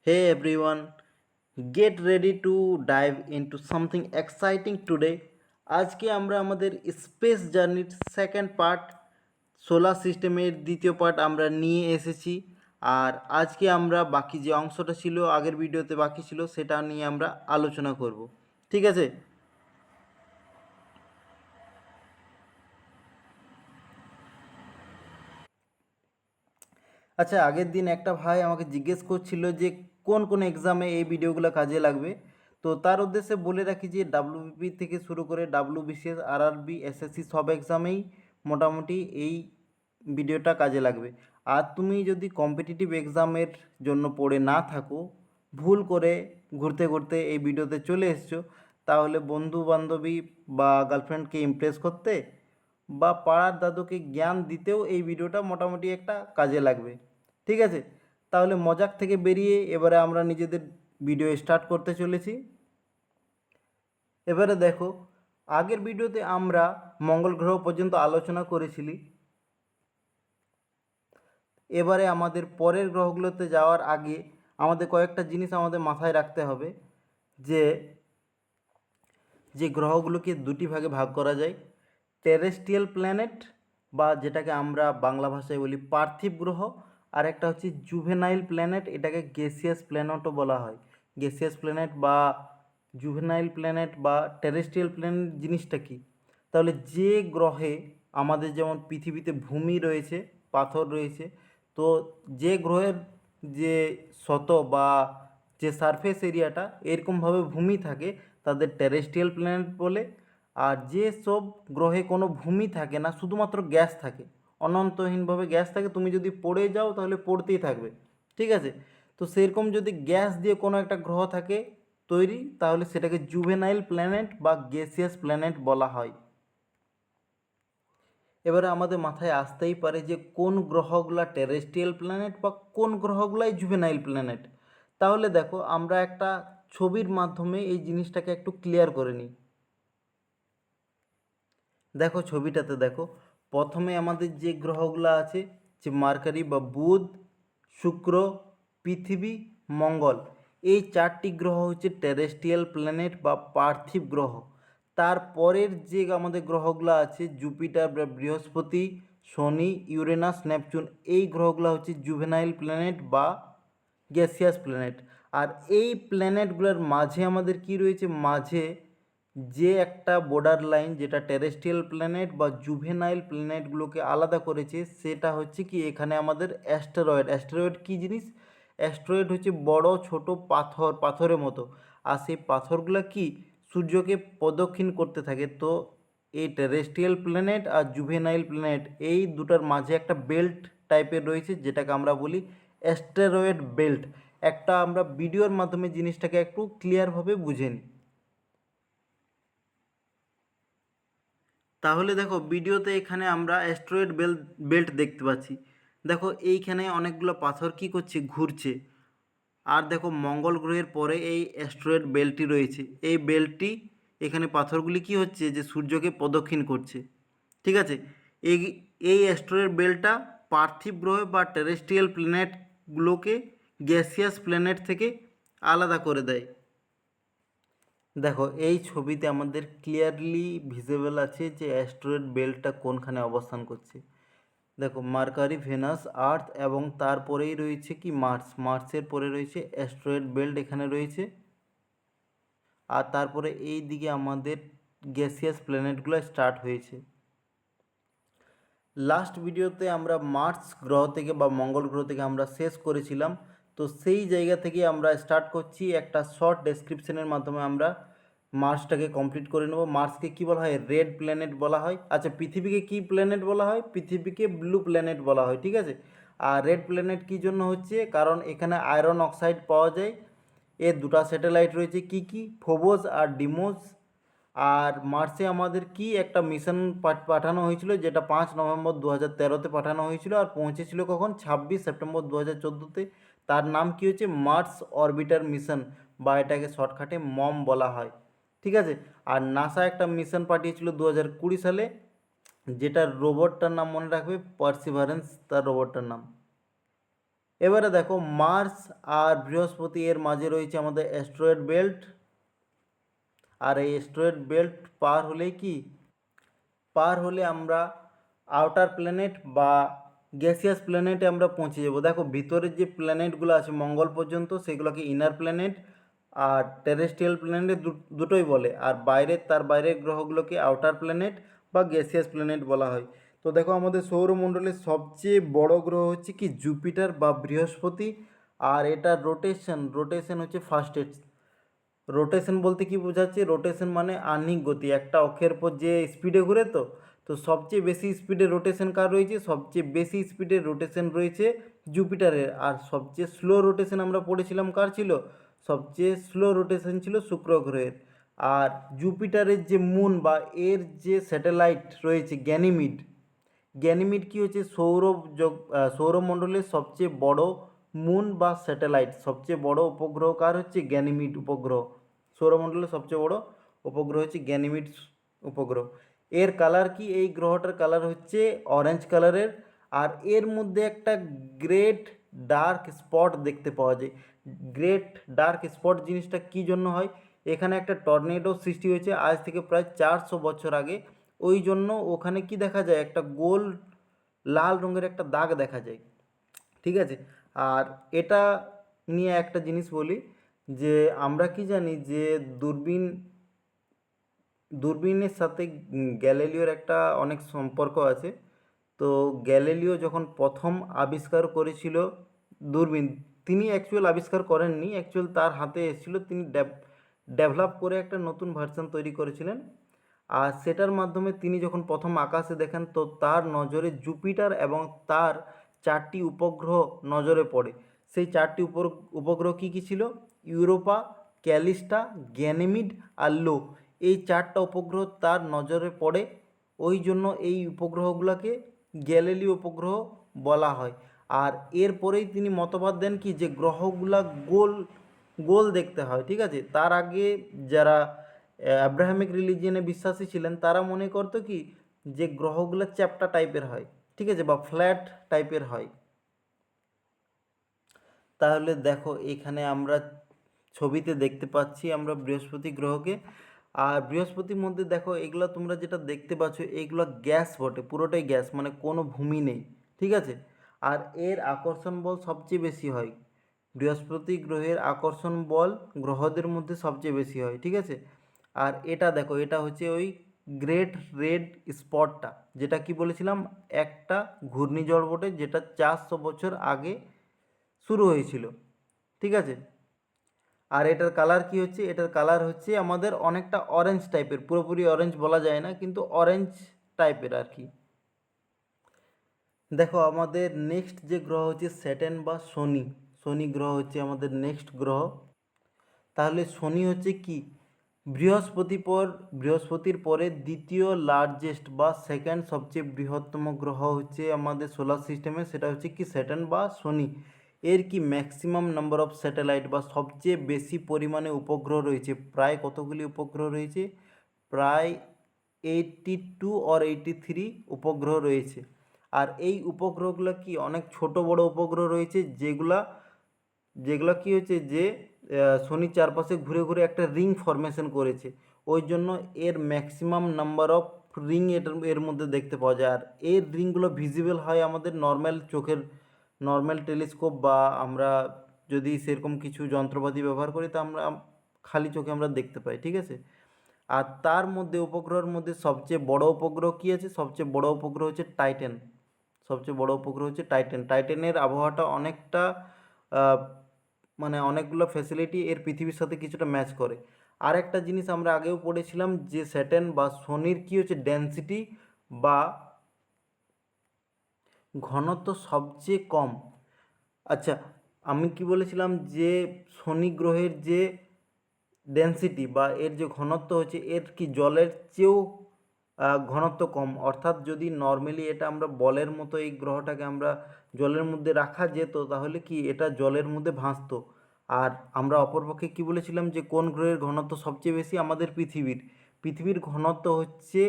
Hey everyone, get ready to dive into something exciting today. আজকে আমরা আমাদের space জার্নির সেকেন্ড পার্ট সোলার সিস্টেমের দ্বিতীয় পার্ট আমরা নিয়ে এসেছি। আর আজকে আমরা বাকি যে অংশটা ছিল আগের ভিডিওতে বাকি ছিল সেটা নিয়ে আমরা আলোচনা করব। ঠিক আছে? আচ্ছা, আগের দিন একটা ভাই আমাকে জিজ্ঞেস করছিল যে কোন কোন এক্সামে এই ভিডিওগুলো কাজে লাগবে। তো তার উদ্দেশ্যে বলে রাখি যে ডাব্লিউবিপি থেকে শুরু করে ডাব্লিউবিসিএস, আরআরবি, এসএসসি সব এক্সামেই মোটামুটি এই ভিডিওটা কাজে লাগবে। আর তুমি যদি কম্পিটিটিভ এক্সামের জন্য পড়ে না থাকো, ভুল করে ঘুরতে ঘুরতে এই ভিডিওতে চলে এসছো, তাহলে বন্ধু বান্ধবী বা গার্লফ্রেন্ডকে ইমপ্রেস করতে বা পাড়ার দাদুকে জ্ঞান দিতেও এই ভিডিওটা মোটামুটি একটা কাজে লাগবে। ঠিক আছে? তাহলে মজাক থেকে বেরিয়ে এবারে আমরা নিজেদের ভিডিও স্টার্ট করতে চলেছি। এবারে দেখো, আগের ভিডিওতে আমরা মঙ্গল গ্রহ পর্যন্ত আলোচনা করেছিলি। এবারে আমাদের পরের গ্রহগুলোতে যাওয়ার আগে আমাদের কয়েকটা জিনিস আমাদের মাথায় রাখতে হবে। যে যে গ্রহগুলোকে দুটি ভাগে ভাগ করা যায়, টেরেস্ট্রিয়াল প্ল্যানেট বা যেটাকে আমরা বাংলা ভাষায় বলি পার্থিব গ্রহ, আর একটা হচ্ছে জুভেনাইল প্ল্যানেট, এটাকে গ্যাসিয়াস প্ল্যানেটও বলা হয়। গ্যাসিয়াস প্ল্যানেট বা জুভেনাইল প্ল্যানেট বা টেরেস্ট্রিয়াল প্ল্যানেট জিনিসটা কি? তাহলে যে গ্রহে আমাদের যেমন পৃথিবীতে ভূমি রয়েছে, পাথর রয়েছে, তো যে গ্রহের যে সতহ বা যে সারফেস এরিয়াটা এরকমভাবে ভূমি থাকে তাদের টেরেস্ট্রিয়াল প্ল্যানেট বলে। আর যে সব গ্রহে কোনো ভূমি থাকে না, শুধুমাত্র গ্যাস থাকে, অনন্তহীনভাবে গ্যাস থাকে, তুমি যদি পড়ে যাও তাহলে পড়তেই থাকবে। ঠিক আছে? তো সেরকম যদি গ্যাস দিয়ে কোনো একটা গ্রহ থাকে তৈরি, তাহলে সেটাকে জুভেনাইল প্ল্যানেট বা গ্যাসিয়াস প্ল্যানেট বলা হয়। এবারে আমাদের মাথায় আসতেই পারে যে কোন গ্রহগুলা টেরেস্ট্রিয়াল প্ল্যানেট বা কোন গ্রহগুলাই জুভেনাইল প্ল্যানেট। তাহলে দেখো, আমরা একটা ছবির মাধ্যমে এই জিনিসটাকে একটু ক্লিয়ার করে নিই। দেখো ছবিটাতে দেখো, প্রথমে আমাদের যে গ্রহগুলো আছে, যে মার্কারি বা বুধ, শুক্র, পৃথিবী, মঙ্গল, এই চারটি গ্রহ হচ্ছে টেরেস্ট্রিয়াল প্ল্যানেট বা পার্থিব গ্রহ। তারপরের যে আমাদের গ্রহগুলো আছে, জুপিটার বা বৃহস্পতি, শনি, ইউরেনাস, নেপচুন, এই গ্রহগুলো হচ্ছে জুভেনাইল প্ল্যানেট বা গ্যাসিয়াস প্ল্যানেট। আর এই প্ল্যানেটগুলোর মাঝে আমাদের কি রয়েছে? মাঝে যে একটা বর্ডার লাইন যেটা টেরেস্ট্রিয়াল প্ল্যানেট বা জুভেনাইল প্ল্যানেটগুলোকে আলাদা করেছে, সেটা হচ্ছে কি এখানে আমাদের অ্যাস্টেরয়েড। অ্যাস্টেরয়েড কী জিনিস? অ্যাস্টেরয়েড হচ্ছে বড় ছোট পাথর, পাথরের মতো। আর সেই পাথরগুলো কি সূর্যকে প্রদক্ষিণ করতে থাকে। তো এই টেরেস্ট্রিয়াল প্ল্যানেট আর জুভেনাইল প্ল্যানেট এই দুটার মাঝে একটা বেল্ট টাইপের রয়েছে, যেটাকে আমরা বলি অ্যাস্টেরয়েড বেল্ট। একটা আমরা ভিডিওর মাধ্যমে জিনিসটাকে একটু ক্লিয়ারভাবে বুঝে নিই। তাহলে দেখো, ভিডিওতে এখানে আমরা অ্যাস্টেরয়েড বেল্ট দেখতে পাচ্ছি। দেখো এইখানে অনেকগুলো পাথর কি করছে? ঘুরছে। আর দেখো মঙ্গল গ্রহের পরে এই অ্যাস্টেরয়েড বেল্টটি রয়েছে। এই বেল্টটি, এখানে পাথরগুলি কি হচ্ছে? যে সূর্যকে প্রদক্ষিণ করছে। ঠিক আছে? এই এই অ্যাস্টেরয়েড বেল্টটা পার্থিব গ্রহ বা টেরেস্ট্রিয়াল প্ল্যানেটগুলোকে গ্যাসিয়াস প্ল্যানেট থেকে আলাদা করে দেয়। দেখো এই ছবিতে আমাদের ক্লিয়ারলি ভিজিবল আছে যে অ্যাস্টেরয়েড বেল্টটা কোনখানে অবস্থান করছে। দেখো মার্কারি, ভেনাস, আর্থ এবং তারপরেই রয়েছে কি মার্স। মার্সের পরে রয়েছে অ্যাস্টেরয়েড বেল্ট, এখানে রয়েছে। আর তারপরে এই দিকে আমাদের গ্যাসিয়াস প্ল্যানেটগুলো স্টার্ট হয়েছে। লাস্ট ভিডিওতে আমরা মার্স গ্রহ থেকে বা মঙ্গল গ্রহ থেকে আমরা শেষ করেছিলাম। তো সেই জায়গা থেকে আমরা স্টার্ট করছি, একটা শর্ট ডেসক্রিপশনের মাধ্যমে আমরা মার্সটাকে কমপ্লিট করে নেব। মার্সকে কী বলা হয়? রেড প্ল্যানেট বলা হয়। আচ্ছা, পৃথিবীকে কী প্ল্যানেট বলা হয়? পৃথিবীকে ব্লু প্ল্যানেট বলা হয়। ঠিক আছে? আর রেড প্ল্যানেট কী জন্য হচ্ছে? কারণ এখানে আয়রন অক্সাইড পাওয়া যায়। এর দুটো স্যাটেলাইট রয়েছে, কি কি? ফোবস আর ডিমোস। আর মার্সে আমাদের কি একটা মিশন পাঠানো হয়েছিল, যেটা 5 নভেম্বর 2013-তে পাঠানো হয়েছিল, আর পৌঁছেছিল কখন? 26 সেপ্টেম্বর 2014-তে। তার নাম কি হচ্ছে? মার্স অরবিটার মিশন, বা এটাকে শর্টকাটে মম বলা হয়। ঠিক আছে? আর নাসা একটা মিশন পাঠিয়েছিল 2020 সালে, যেটার রোবটটার নাম মনে রাখবে, পার্সিভারেন্স তার রোবটটার নাম। এবারে দেখো মার্স আর বৃহস্পতি এর মাঝে রয়েছে আমাদের অ্যাস্ট্রয়েড বেল্ট, আর এই অ্যাস্ট্রয়েড বেল্ট পার হলে আমরা আউটার প্ল্যানেট বা গ্যাসিয়াস প্ল্যানেটে আমরা পৌঁছে যাব। দেখো ভিতরের যে প্ল্যানেটগুলো আছে মঙ্গল পর্যন্ত সেগুলোকে ইনার প্ল্যানেট আর টেরেস্ট্রিয়াল প্ল্যানেট দুটোই বলে, আর তার বাইরের গ্রহগুলোকে আউটার প্ল্যানেট বা গ্যাসিয়াস প্ল্যানেট বলা হয়। তো দেখো আমাদের সৌরমণ্ডলের সবচেয়ে বড় গ্রহ হচ্ছে কি জুপিটার বা বৃহস্পতি, আর এটার রোটেশন হচ্ছে ফাস্টেস্ট। রোটেশন বলতে কি বোঝাচ্ছে? রোটেশন মানে আহ্নিক গতি, একটা অক্ষের পর যে স্পিডে ঘুরে। তো তো সবচেয়ে বেশি স্পিডে রোটেশন কার রয়েছে? সবচেয়ে বেশি স্পিডে রোটেশন রয়েছে জুপিটারের। আর সবচেয়ে স্লো রোটেশন আমরা পড়েছিলাম কার ছিল? সবচেয়ে স্লো রোটেশন ছিল শুক্র গ্রহের। আর জুপিটারের যে মুন বা এর যে স্যাটেলাইট রয়েছে গ্যানিমিড কি হচ্ছে সৌরমণ্ডলের সবচেয়ে বড় মুন বা স্যাটেলাইট। সবচেয়ে বড় উপগ্রহ কার হচ্ছে? গ্যানিমিড উপগ্রহ। সৌরমণ্ডলের সবচেয়ে বড় উপগ্রহ হচ্ছে গ্যানিমিড উপগ্রহ। এর কালার কি? এই গ্রহটার কালার হচ্ছে অরেঞ্জ কালারের, আর এর মধ্যে একটা গ্রেট ডার্ক স্পট দেখতে পাওয়া যায়। গ্রেট ডার্ক স্পট জিনিসটা কী জন্য হয়? এখানে একটা টর্নেডো সৃষ্টি হয়েছে আজ থেকে প্রায় 400 বছর আগে। ওই জন্য ওখানে কি দেখা যায়? একটা গোল লাল রঙের একটা দাগ দেখা যায়। ঠিক আছে। আর এটা নিয়ে একটা জিনিস বলি, যে আমরা কি জানি যে দূরবীনের সাথে গ্যালিলিওর একটা অনেক সম্পর্ক আছে। তো গ্যালিলিও যখন প্রথম আবিষ্কার করেছিল দূরবীন, তিনি অ্যাকচুয়াল আবিষ্কার করেননি, অ্যাকচুয়াল তার হাতে এসেছিলো, তিনি ডেভেলপ করে একটা নতুন ভার্সন তৈরি করেছিলেন। আর সেটার মাধ্যমে তিনি যখন প্রথম আকাশে দেখেন তো তার নজরে জুপিটার এবং তার 4টি উপগ্রহ নজরে পড়ে। সেই 4টি উপগ্রহ কী কী ছিল? ইউরোপা, ক্যালিস্টা, গ্যানিমিড আর লো। এই 4টা উপগ্রহ তার নজরে পড়ে। ওই জন্য এই উপগ্রহগুলোকে গ্যালিলিও উপগ্রহ বলা হয়। আর এরপরেই তিনি মতবাদ দেন কি, যে গ্রহগুলা গোল গোল দেখতে হয়। ঠিক আছে। তার আগে যারা অ্যাব্রাহামিক রিলিজিয়নে বিশ্বাসী ছিলেন তারা মনে করতো কি, যে গ্রহগুলো চ্যাপ্টা টাইপের হয়। ঠিক আছে, বা ফ্ল্যাট টাইপের হয়। তাহলে দেখো এখানে আমরা ছবিতে দেখতে পাচ্ছি আমরা বৃহস্পতি গ্রহকে। আর বৃহস্পতির মধ্যে দেখো এগুলো তোমরা যেটা দেখতে পাচ্ছ এগুলো গ্যাস বটে, পুরোটাই গ্যাস, মানে কোনো ভূমি নেই। ঠিক আছে। আর এর আকর্ষণ বল সবচেয়ে বেশি হয়। বৃহস্পতি গ্রহের আকর্ষণ বল গ্রহদের মধ্যে সবচেয়ে বেশি হয়। ঠিক আছে। আর এটা দেখো, এটা হচ্ছে ওই গ্রেট রেড স্পটটা, যেটা কি বলেছিলাম, একটা ঘূর্ণিঝড় বটে, যেটা 400 বছর আগে শুরু হয়েছিল। ঠিক আছে। আর এটার কালার কি হচ্ছে? এটার কালার হচ্ছে আমাদের অনেকটা অরেঞ্জ টাইপের, পুরোপুরি অরেঞ্জ বলা যায় না, কিন্তু অরেঞ্জ টাইপের আর কি। দেখো আমাদের নেক্সট যে গ্রহ হচ্ছে স্যাটার্ন বা শনি। শনি গ্রহ হচ্ছে আমাদের নেক্সট গ্রহ। তাহলে শনি হচ্ছে কি, বৃহস্পতির পরে দ্বিতীয় লার্জেস্ট বা সেকেন্ড সবচেয়ে বৃহত্তম গ্রহ হচ্ছে আমাদের সোলার সিস্টেমে, সেটা হচ্ছে কি স্যাটার্ন বা শনি। এর কি ম্যাক্সিমাম নাম্বার অফ স্যাটেলাইট বা সবচেয়ে বেশি পরিমাণে উপগ্রহ রয়েছে। প্রায় কতগুলি উপগ্রহ রয়েছে? প্রায় 82 অর 83 উপগ্রহ রয়েছে। আর এই উপগ্রহগুলো কি অনেক ছোট বড় উপগ্রহ রয়েছে, যেগুলো কি হচ্ছে যে শনির চারপাশে ঘুরে ঘুরে একটা রিং ফরমেশন করেছে। ওই জন্য এর ম্যাক্সিমাম নাম্বার অফ রিং এর মধ্যে দেখতে পাওয়া যায়। আর এর রিংগুলো ভিজিবল হয় আমাদের নর্মাল টেলিস্কোপ, বা আমরা যদি সেরকম কিছু যন্ত্রপাতি ব্যবহার করি তা আমরা খালি চোখে আমরা দেখতে পাই। ঠিক আছে। আর তার মধ্যে উপগ্রহের মধ্যে সবচেয়ে বড় উপগ্রহ কী আছে? সবচেয়ে বড় উপগ্রহ হচ্ছে টাইটান। সবচেয়ে বড় উপগ্রহ হচ্ছে টাইটান। টাইটানের আবহাওয়াটা অনেকটা মানে অনেকগুলো ফ্যাসিলিটি এর পৃথিবীর সাথে কিছুটা ম্যাচ করে। আর একটা জিনিস আমরা আগেও পড়েছিলাম যে স্যাটার্ন বা শনির কী হচ্ছে ডেনসিটি বা ঘনত্ব সবচেয়ে কম। আচ্ছা, আমি কি বলেছিলাম যে শনি গ্রহের যে ডেনসিটি বা এর যে ঘনত্ব হচ্ছে এর কি জলের চেয়েও ঘনত্ব কম। অর্থাৎ যদি নর্মালি এটা আমরা বলের মতো এই গ্রহটাকে আমরা জলের মধ্যে রাখা যেত তাহলে কি এটা জলের মধ্যে ভাসতো। আর আমরা অপরপক্ষে কি বলেছিলাম যে কোন গ্রহের ঘনত্ব সবচেয়ে বেশি? আমাদের পৃথিবীর ঘনত্ব হচ্ছে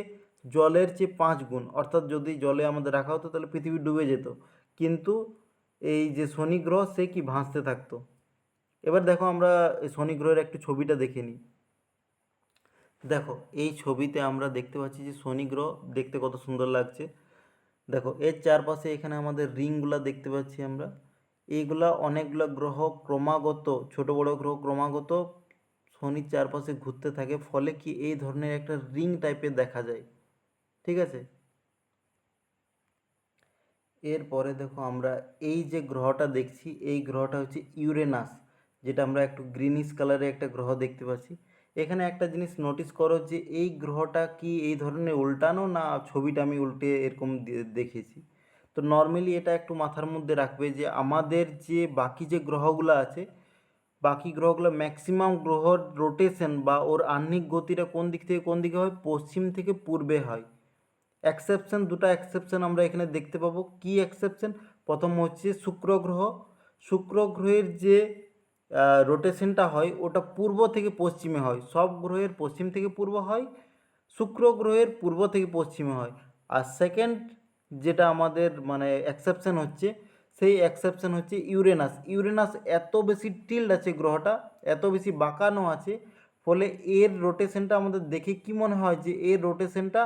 জলের চেয়ে 5 গুণ। অর্থাৎ যদি জলে আমাদের রাখা হতো তাহলে পৃথিবী ডুবে যেত। কিন্তু এই যে শনি গ্রহ সে কি ভাসতে থাকতো। এবার দেখো আমরা এই শনি গ্রহের একটু ছবিটা দেখে নিই। দেখো এই ছবিতে আমরা দেখতে পাচ্ছি যে শনি গ্রহ দেখতে কত সুন্দর লাগছে। দেখো এর চারপাশে এখানে আমাদের রিংগুলা দেখতে পাচ্ছি আমরা। এইগুলা অনেকগুলো গ্রহ ক্রমাগত, ছোট বড় গ্রহ ক্রমাগত শনির চারপাশে ঘুরতে থাকে, ফলে কি এই ধরনের একটা রিং টাইপের দেখা যায়। ঠিক আছে, এরপরে দেখো আমরা এই যে গ্রহটা দেখছি, এই গ্রহটা হচ্ছে ইউরেনাস, যেটা আমরা একটু গ্রিনিশ কালারের একটা গ্রহ দেখতে পাচ্ছি। এখানে একটা জিনিস নোটিস করো যে এই গ্রহটা কি এই ধরনের উল্টানো, না ছবিটা আমি উল্টে এরকম দেখেছি। তো নর্মালি এটা একটু মাথার মধ্যে রাখবে যে আমাদের যে বাকি যে গ্রহগুলো আছে, বাকি গ্রহগুলো ম্যাক্সিমাম গ্রহর রোটেশন বা ওর আহ্নিক গতিটা কোন দিক থেকে কোন দিকে হয়, পশ্চিম থেকে পূর্বে হয়। এক্সেপশন, দুটো এক্সেপশন আমরা এখানে দেখতে পাবো। কি এক্সেপশন? প্রথম হচ্ছে শুক্র গ্রহ। শুক্র গ্রহের যে রোটেশনটা হয় ওটা পূর্ব থেকে পশ্চিমে হয়। সব গ্রহের পশ্চিম থেকে পূর্ব হয়, শুক্র গ্রহের পূর্ব থেকে পশ্চিমে হয়। আর সেকেন্ড যেটা আমাদের মানে এক্সেপশন হচ্ছে, সেই এক্সেপশন হচ্ছে ইউরেনাস। ইউরেনাস এত বেশি টিল্ড আছে গ্রহটা, এত বেশি বাঁকানো আছে, ফলে এর রোটেশনটা আমাদের দেখে কি মনে হয় যে এর রোটেশনটা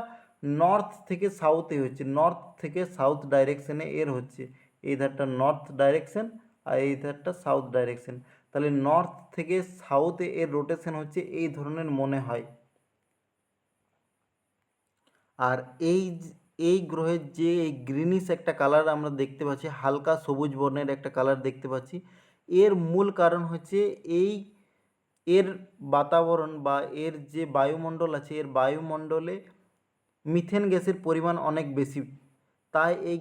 নর্থ থেকে সাউথে হচ্ছে, নর্থ থেকে সাউথ ডাইরেকশনে এর হচ্ছে। এই ধারটা নর্থ ডাইরেকশন আর এই ধারটা সাউথ ডাইরেকশন, তাহলে নর্থ থেকে সাউথে এর রোটেশন হচ্ছে, এই ধরনের মনে হয়। আর এই গ্রহের যে এই গ্রিনিশ একটা কালার আমরা দেখতে পাচ্ছি, হালকা সবুজ বর্ণের একটা কালার দেখতে পাচ্ছি, এর মূল কারণ হচ্ছে এই এর বাতাবরণ বা এর যে বায়ুমণ্ডল আছে, এর বায়ুমণ্ডলে মিথেন গ্যাসের পরিমাণ অনেক বেশি, তাই এই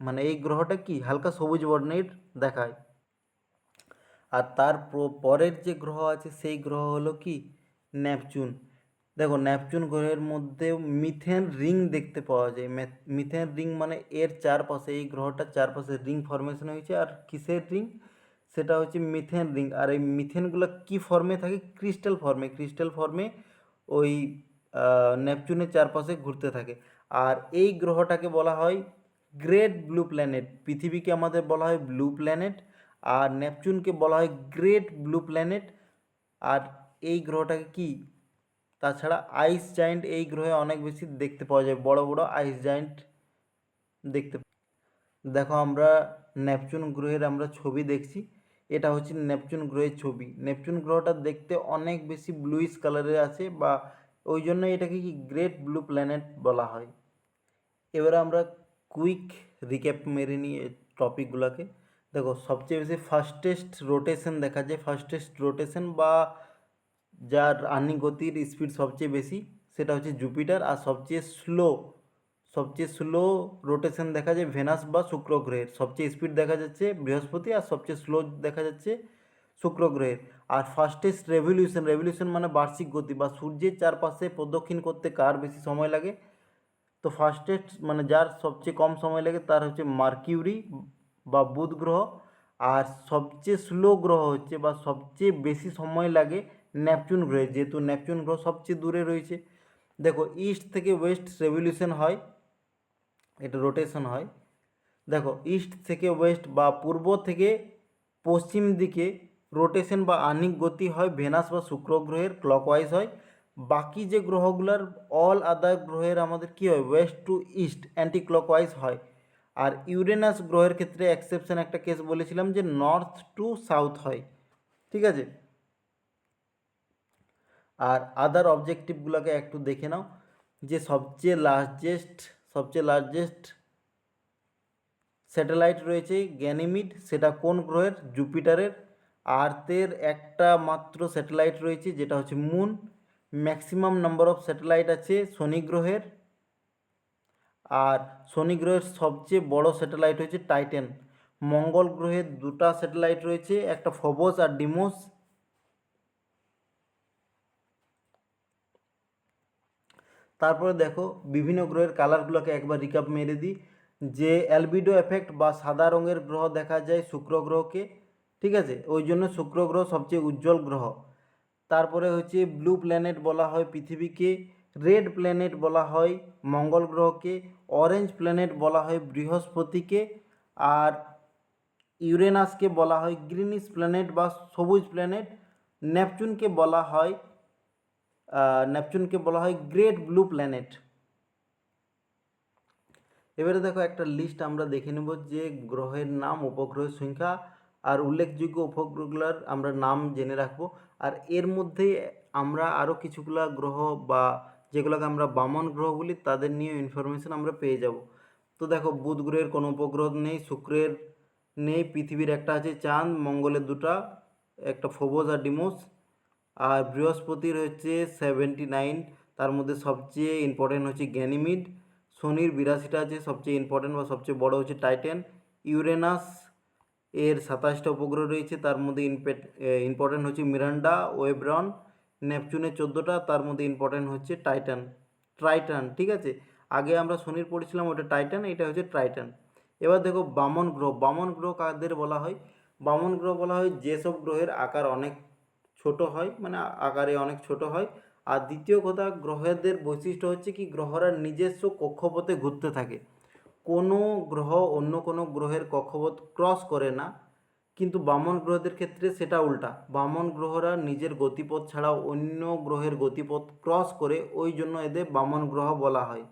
মানে এই গ্রহটা কি হালকা সবুজ বর্ণের দেখায়। আর তার পরের যে গ্রহ আছে সেই গ্রহ হলো কি নেপচুন। দেখো নেপচুন গ্রহের মধ্যে মিথেন রিং দেখতে পাওয়া যায়। মিথেন রিং মানে এর চারপাশে, এই গ্রহটার চারপাশে রিং ফরমেশন হয়েছে। আর কিসের রিং? সেটা হচ্ছে মিথেন রিং। আর এই মিথেনগুলো কি ফর্মে থাকে? ক্রিস্টাল ফর্মে, ক্রিস্টাল ফর্মে ওই নেপচুনের চারপাশে ঘুরতে থাকে। আর এই গ্রহটাকে বলা হয় গ্রেট ব্লু প্ল্যানেট। পৃথিবীকে আমাদের বলা হয় ব্লু প্ল্যানেট, আর নেপচুনকে বলা হয় গ্রেট ব্লু প্ল্যানেট। আর এই গ্রহটাকে কি, তাছাড়া আইস জায়েন্ট এই গ্রহে অনেক বেশি দেখতে পাওয়া যায়, বড় বড় আইস জায়েন্ট দেখতে। দেখো আমরা নেপচুন গ্রহের আমরা ছবি দেখছি, এটা হচ্ছে নেপচুন গ্রহের ছবি। নেপচুন গ্রহটা দেখতে অনেক বেশি ব্লুইশ কালারের আছে, বা ওই জন্য এটাকে কি গ্রেট ব্লু প্ল্যানেট বলা হয়। এবারে আমরা কুইক রিক্যাপ মেরে নিই টপিকগুলোকে। দেখো সবচেয়ে বেশি ফাস্টেস্ট রোটেশন দেখা যায়, ফাস্টেস্ট রোটেশন বা যার আহ্নিক গতির স্পিড সবচেয়ে বেশি সেটা হচ্ছে জুপিটার। আর সবচেয়ে স্লো রোটেশন দেখা যায় ভেনাস বা শুক্র গ্রহের। সবচেয়ে স্পিড দেখা যাচ্ছে বৃহস্পতি, আর সবচেয়ে স্লো দেখা যাচ্ছে শুক্র গ্রহের। আর ফাস্টেস্ট রেভলিউশন, রেভলিউশন মানে বার্ষিক গতি বা সূর্যের চারপাশে প্রদক্ষিণ করতে কার বেশি সময় লাগে, তো ফাস্টেস্ট মানে যার সবচেয়ে কম সময় লাগে তার হচ্ছে মার্কিউরি বা বুধ গ্রহ। আর সবচেয়ে স্লো গ্রহ হচ্ছে বা সবচেয়ে বেশি সময় লাগে নেপচুন গ্রহে, যেহেতু নেপচুন গ্রহ সবচেয়ে দূরে রয়েছে। দেখো ইস্ট থেকে ওয়েস্ট রেভলিউশন হয়, এটা রোটেশন হয়। দেখো ইস্ট থেকে ওয়েস্ট বা পূর্ব থেকে পশ্চিম দিকে রোটেশন বা আহ্নিক গতি হয় ভেনাস বা শুক্র গ্রহের, ক্লকওয়াইজ হয়। বাকি যে গ্রহগুলোর অল আদার গ্রহের আমাদের কী হয়, west to east anti clockwise হয়। আর ইউরেনাস গ্রহের ক্ষেত্রে এক্সেপশন একটা কেস বলেছিলাম যে নর্থ টু সাউথ হয়। ঠিক আছে, আর আদার অবজেক্টিভগুলোকে একটু দেখে নাও। যে সবচেয়ে লার্জেস্ট স্যাটেলাইট রয়েছে গ্যানিমিড, সেটা কোন গ্রহের? জুপিটারের। আর্থের একটা মাত্র স্যাটেলাইট রয়েছে যেটা হচ্ছে moon. Maximum number of satellite আছে শনি গ্রহের। আর শনি গ্রহের সবচেয়ে বড় স্যাটেলাইট হচ্ছে টাইটান। মঙ্গল গ্রহের দুটা স্যাটেলাইট রয়েছে, একটা ফোবস আর ডিমোস। তারপরে দেখো বিভিন্ন গ্রহের কালারগুলোকে একবার রিকাপ মেরে দিই। যে অ্যালবিডো এফেক্ট বা সাদা রঙের গ্রহ দেখা যায় শুক্র গ্রহকে, ঠিক আছে, ওই জন্য শুক্র গ্রহ সবচেয়ে উজ্জ্বল গ্রহ। তারপরে হচ্ছে ব্লু প্ল্যানেট বলা হয় পৃথিবীকে, রেড প্ল্যানেট বলা হয় মঙ্গল গ্রহকে, অরেঞ্জ প্ল্যানেট বলা হয় বৃহস্পতিকে, আর ইউরেনাসকে বলা হয় গ্রিনিশ প্ল্যানেট বা সবুজ প্ল্যানেট, নেপচুনকে বলা হয় গ্রেট ব্লু প্ল্যানেট। এবারে দেখো একটা লিস্ট আমরা দেখে নেব যে গ্রহের নাম, উপগ্রহের সংখ্যা আর উল্লেখযোগ্য উপগ্রহগুলোর আমরা নাম জেনে রাখবো। আর এর মধ্যে আমরা আরও কিছুগুলা গ্রহ বা যেগুলোকে আমরা বামন গ্রহ বলি তাদের নিয়ে ইনফরমেশন আমরা পেয়ে যাব। তো দেখো বুধ গ্রহের কোনো উপগ্রহ নেই, শুক্রের নেই, পৃথিবীর একটা আছে, চাঁদ, মঙ্গলের দুটা, একটা ফোবস আর ডিমোস, আর বৃহস্পতির হচ্ছে 79, তার মধ্যে সবচেয়ে ইম্পর্টেন্ট হচ্ছে গ্যানিমিড। শনির 82টা আছে, সবচেয়ে ইম্পর্টেন্ট বা সবচেয়ে বড় হচ্ছে টাইটান। ইউরেনাস এর 27টা উপগ্রহ রয়েছে, তার মধ্যে ইম্পর্টেন্ট হচ্ছে মিরান্ডা, ওয়েব্রন। নেপচুনের 14টা, তার মধ্যে ইম্পর্টেন্ট হচ্ছে ট্রাইটান। ঠিক আছে, আগে আমরা শনির পড়েছিলাম ওটা টাইটান, এটা হচ্ছে ট্রাইটান। এবার দেখো বামন গ্রহ। বামন গ্রহ কাদের বলা হয়? বামন গ্রহ বলা হয় যেসব গ্রহের আকার অনেক ছোট হয়, মানে আকারে অনেক ছোট হয়। আর দ্বিতীয় কথা, গ্রহদের বৈশিষ্ট্য হচ্ছে কি গ্রহরা নিজস্ব কক্ষপথে ঘুরতে থাকে। কোনো গ্রহ অন্য কোনো গ্রহের কক্ষপথ ক্রস করে না, কিন্তু বামন গ্রহদের ক্ষেত্রে সেটা উল্টা। বামন গ্রহরা নিজের গতিপথ ছাড়াও অন্য গ্রহের গতিপথ ক্রস করে, ওই জন্য এদের বামন গ্রহ বলা হয়।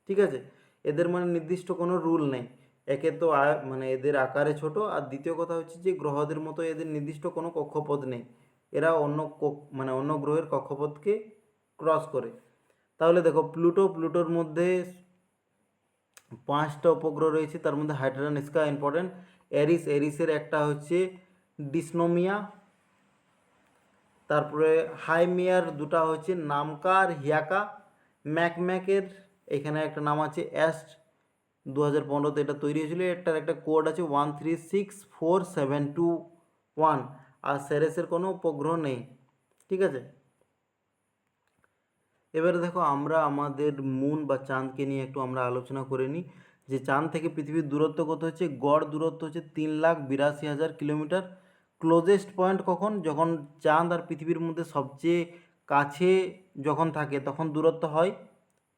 ঠিক আছে, এদের মানে নির্দিষ্ট কোনো রুল নেই। একে তো মানে এদের আকারে ছোট, আর দ্বিতীয় কথা হচ্ছে যে গ্রহদের মতো এদের নির্দিষ্ট কোনো কক্ষপথ নেই। এরা মানে অন্য গ্রহের কক্ষপথকে ক্রস করে। তাহলে দেখো প্লুটোর মধ্যে 5টা উপগ্রহ রয়েছে, তার মধ্যে হাইড্রোজেন স্কা ইম্পর্টেন্ট। এরিসের একটা হচ্ছে ডিসনোমিয়া, তারপরে হাইমিয়ার দুটা হচ্ছে নামকা আর হিয়াকা। ম্যাকের এখানে একটা নাম আছে অ্যাস্ট, 2015-তে এটা তৈরি হয়েছিল, এটার একটা কোড আছে 136471। আর সেরেসের কোনো উপগ্রহ নেই। ঠিক আছে, এবারে দেখো আমরা আমাদের মুন বা চাঁদকে নিয়ে একটু আমরা আলোচনা করে নিই যে চাঁদ থেকে পৃথিবীর দূরত্ব কত হচ্ছে। গড় দূরত্ব হচ্ছে 3,82,000 কিলোমিটার। ক্লোজেস্ট পয়েন্ট কখন? যখন চাঁদ আর পৃথিবীর মধ্যে সবচেয়ে কাছে যখন থাকে তখন দূরত্ব হয়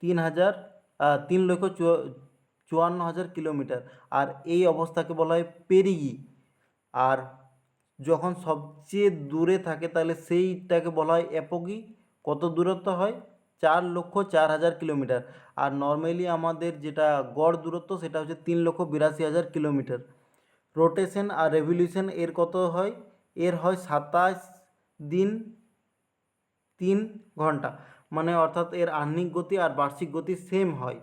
3,54,000 কিলোমিটার। আর এই অবস্থাকে বলা হয় পেরিগি। আর যখন সবচেয়ে দূরে থাকে তাহলে সেইটাকে বলা হয় অ্যাপোগি। কত দূরত্ব হয়? 4,04,000 কিলোমিটার। আর নর্মালি আমাদের যেটা গড় দূরত্ব সেটা হচ্ছে 3,82,000 কিলোমিটার। রোটেশন আর রেভলিউশন এর কত হয়? এর হয় 27 দিন 3 ঘন্টা, মানে অর্থাৎ এর আহ্নিক গতি আর বার্ষিক গতি সেম হয়।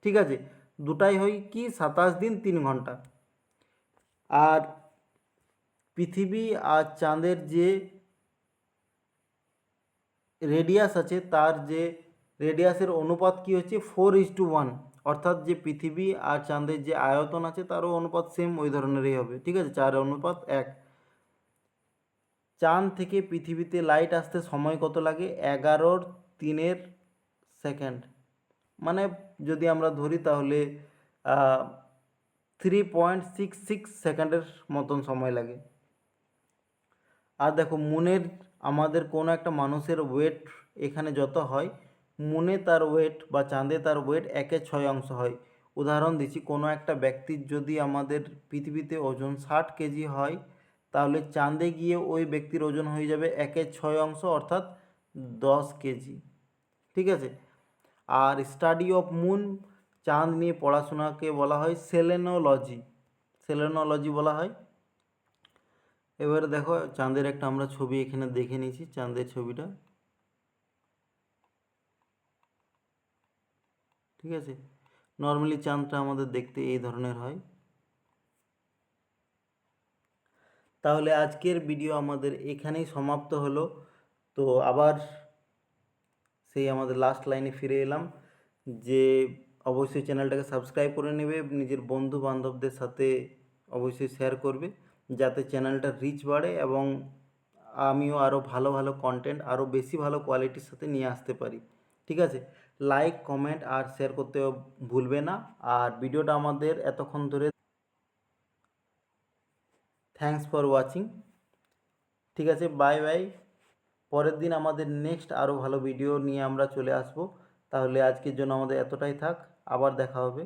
ঠিক আছে, দুটাই হয় কি 27 দিন 3 ঘন্টা। আর পৃথিবী আর চাঁদের যে রেডিয়াস আছে, তার যে রেডিয়াসের অনুপাত কি হচ্ছে 4:1, অর্থাৎ যে পৃথিবী আর চাঁদের যে আয়তন আছে তারও অনুপাত সেম ওই ধরনেরই হবে। ঠিক আছে, 4:1। চাঁদ থেকে পৃথিবীতে লাইট আসতে সময় কত লাগে? 11/3 মানে যদি আমরা ধরি তাহলে 3.66 মতন সময় লাগে। আর দেখো মুনের আমাদের কোনো একটা মানুষের ওয়েট এখানে যত হয়, মুনে তার ওয়েট বা চাঁদে তার ওয়েট 1/6 হয়। উদাহরণ দিচ্ছি, কোনো একটা ব্যক্তির যদি আমাদের পৃথিবীতে ওজন 60 কেজি হয়, তাহলে চাঁদে গিয়ে ওই ব্যক্তির ওজন হয়ে যাবে 1/6, অর্থাৎ 10 কেজি। ঠিক আছে, আর স্টাডি অফ মুন, চাঁদ নিয়ে পড়াশোনাকে বলা হয় সেলেনোলজি বলা হয়। এবারে দেখো চাঁদের একটা আমরা ছবি এখানে দেখে নিয়েছি, চাঁদের ছবিটা। ঠিক আছে, নর্মালি চাঁদটা আমাদের দেখতে এই ধরনের হয়। তাহলে আজকের ভিডিও আমাদের এখানেই সমাপ্ত হলো। তো আবার সেই আমাদের লাস্ট লাইনে ফিরে এলাম যে অবশ্যই চ্যানেলটাকে সাবস্ক্রাইব করে নেবে, নিজের বন্ধু বান্ধবদের সাথে অবশ্যই শেয়ার করবে, যাতে চ্যানেলটার রিচ বাড়ে এবং আমিও আরও ভালো ভালো কন্টেন্ট আরও বেশি ভালো কোয়ালিটির সাথে নিয়ে আসতে পারি। ঠিক আছে, লাইক কমেন্ট আর শেয়ার করতে ভুলবে না। আর ভিডিওটা আমাদের এতক্ষণ ধরে, থ্যাঙ্কস ফর ওয়াচিং। ঠিক আছে, বাই বাই। পরের দিন আমাদের নেক্সট আরও ভালো ভিডিও নিয়ে আমরা চলে আসব। তাহলে আজকের জন্য আমাদের এতটাই থাক, আবার দেখা হবে।